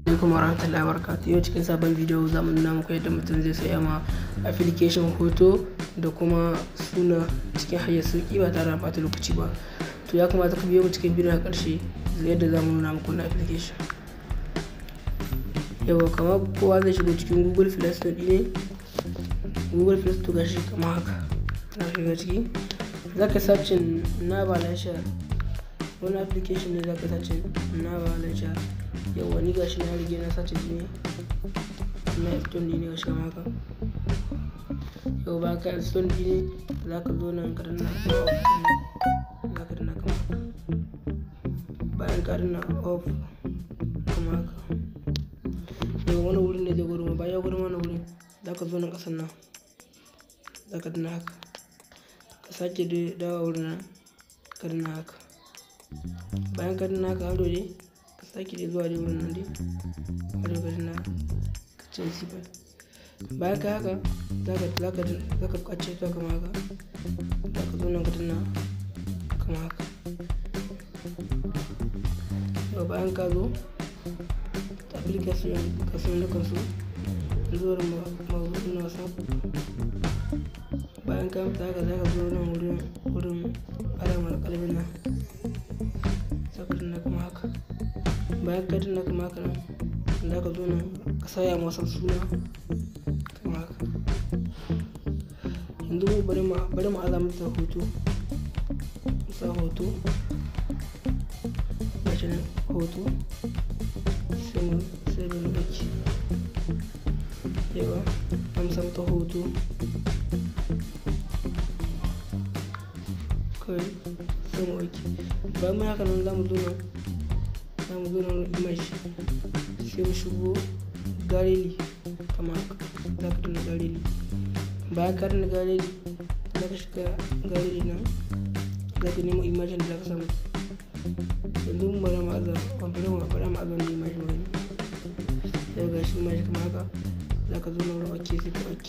Alaikum warahmatullahi wabarakatuh. Yau cikin sabon bidiyo za mu nuna muku yadda mutum zai saya ma application hoto da kuma suna cikin hanyar sauƙi ba tare da ɓata lokaci ba. To ya kamata ku biyo mu cikin bidiyon ƙarshe yadda za mu nuna muku na application. Yau kamar kowa zai shigo cikin Google Play Store ne. Google Play Store gashi kamar haka. Na shiga ciki. Za ka searching Nava Launcher. Wani application ne za ka searching Nava Launcher. Yawwa ni gashi na rige na sace ne na install ne gashi kamar haka. Yau ba ka install ne za ka zo nan ka danna off, za ka danna kamar haka. Bayan ka danna off kamar haka. Yau wani wurin ne zai gudu, bayan gudun wani wurin za ka zo nan ƙasan nan, za ka danna haka, ka sake dawo wurin nan ka danna haka. Bayan ka danna haka hado dai ka sake dai zuwa dai wurin nan dai hado ka danna ka ce sifar. Bayan ka haka za ka kwace ta kamar haka, za ka zo nan ka danna kamar haka. Yau bayan ka zo application ka so na kansu zuwa mabuɗin na WhatsApp. Bayan ka mutu haka za ka zo nan wurin alamar kalbin nan, za ka danna kamar haka. Bayan ka danna kamar haka nan za ka zo nan ka saya masa suna kamar haka. Yanzu bari mu alamta hoto, sa hoto gashi nan hoto sai mu ɗauki. Yawa amsa mata hoto kawai sai mu ɗauki. Bayan mun haka nan za mu zo nan image sai mu shigo gallery kamar haka, za ka danna gallery. Bayan ka danna gallery za ka shiga gallery nan, za ka nemo image da za ka samu. Yanzu mun bari ma'azan da image mu gani. Sai ga shi image kamar haka, za ka zo nan wurin OK sai ka OK.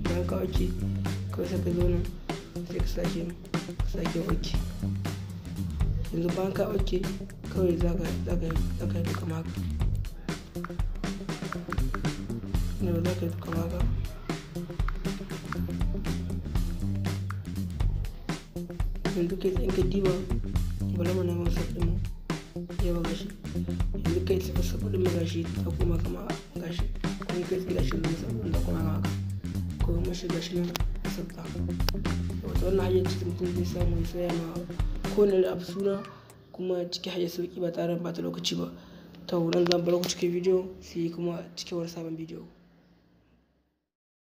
Bayan ka OK kawai sai ka zo nan sai ka sake OK. Yanzu bayan ka OK kawai za ka yi kamar haka. Yau za ka yi kamar haka. Yanzu kai in ka diba bari mu nemo sabbin mu. Yawa gashi yanzu kai tsaye sabbin mu gashi ta kuma kama gashi. Kuma kai tsaye gashi zai sabbin da kuma haka. Kuma mashi gashi nan sabta. Wata wannan hanyar cikin mutum zai samu ya saya ma kowane abu suna kuma cikin hanyar sauƙi ba tare da ɓata lokaci ba. Ta wurin zan bar ku cikin bidiyo sai kuma cikin wani sabon bidiyo.